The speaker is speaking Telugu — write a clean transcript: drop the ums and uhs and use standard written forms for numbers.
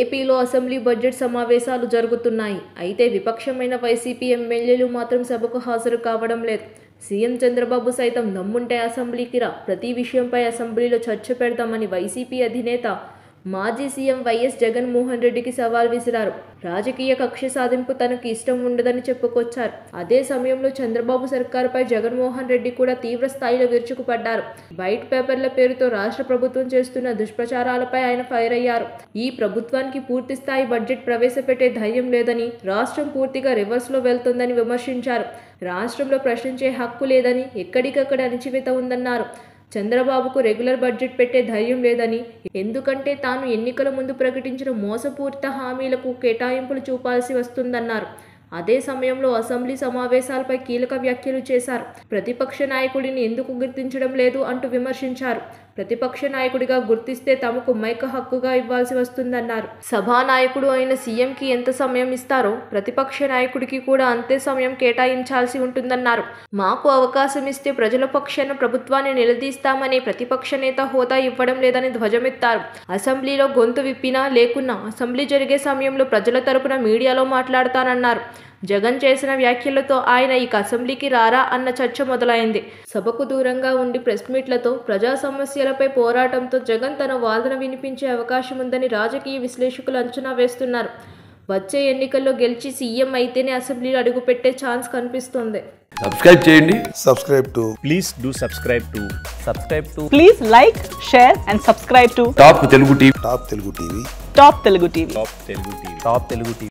ఏపీలో అసెంబ్లీ బడ్జెట్ సమావేశాలు జరుగుతున్నాయి. అయితే విపక్షమైన వైసీపీ ఎమ్మెల్యేలు మాత్రం సభకు హాజరు కావడం లేదు. సీఎం చంద్రబాబు సైతం దమ్ముంటే అసెంబ్లీకి రా, ప్రతి విషయంపై అసెంబ్లీలో చర్చ పెడతామని వైసీపీ అధినేత మాజీ సీఎం వైఎస్ జగన్మోహన్ రెడ్డికి సవాల్ విసిరారు. రాజకీయ కక్ష సాధింపు తనకు ఇష్టం ఉండదని చెప్పుకొచ్చారు. అదే సమయంలో చంద్రబాబు సర్కారుపై జగన్మోహన్ రెడ్డి కూడా తీవ్ర స్థాయిలో విరుచుకుపడ్డారు. వైట్ పేపర్ల పేరుతో రాష్ట్ర ప్రభుత్వం చేస్తున్న దుష్ప్రచారాలపై ఆయన ఫైర్ అయ్యారు. ఈ ప్రభుత్వానికి పూర్తి స్థాయి బడ్జెట్ ప్రవేశపెట్టే ధైర్యం లేదని, రాష్ట్రం పూర్తిగా రివర్స్లో వెళ్తుందని విమర్శించారు. రాష్ట్రంలో ప్రశ్నించే హక్కు లేదని, ఎక్కడికక్కడ అణచివేత ఉందన్నారు. చంద్రబాబుకు రెగ్యులర్ బడ్జెట్ పెట్టే ధైర్యం లేదని, ఎందుకంటే తాను ఎన్నికల ముందు ప్రకటించిన మోసపూరిత హామీలకు కేటాయింపులు చూపాల్సి వస్తుందన్నారు. అదే సమయంలో అసెంబ్లీ సమావేశాలపై కీలక వ్యాఖ్యలు చేశారు. ప్రతిపక్ష నాయకుడిని ఎందుకు గుర్తించడం లేదు అంటూ విమర్శించారు. ప్రతిపక్ష నాయకుడిగా గుర్తిస్తే తమకు మైక్ హక్కుగా ఇవ్వాల్సి వస్తుందన్నారు. సభానాయకుడు అయిన సీఎంకి ఎంత సమయం ఇస్తారో ప్రతిపక్ష నాయకుడికి కూడా అంతే సమయం కేటాయించాల్సి ఉంటుందన్నారు. మాకు అవకాశం ఇస్తే ప్రజల పక్షాన ప్రభుత్వాన్ని నిలదీస్తామని ప్రతిపక్ష నేత హోదా ఇవ్వడం లేదని ధ్వజమెత్తారు. అసెంబ్లీలో గొంతు విప్పినా లేకున్నా అసెంబ్లీ జరిగే సమయంలో ప్రజల తరపున మీడియాలో మాట్లాడతానన్నారు. జగన్ చేసిన వ్యాఖ్యలతో ఆయన ఇక అసెంబ్లీకి రారా అన్న చర్చ మొదలైంది. సభకు దూరంగా ఉండి ప్రెస్ మీట్లతో, ప్రజా సమస్యలపై పోరాటంతో జగన్ తన వాదన వినిపించే అవకాశం ఉందని రాజకీయ విశ్లేషకులు అంచనా వేస్తున్నారు. వచ్చే ఎన్నికల్లో గెలిచి సీఎం అయితేనే అసెంబ్లీలో అడుగుపెట్టే ఛాన్స్ కనిపిస్తోంది. సబ్స్క్రైబ్ చేయండి. Please do subscribe to. Please like, share and subscribe to top Telugu TV. Top Telugu TV. Top Telugu TV.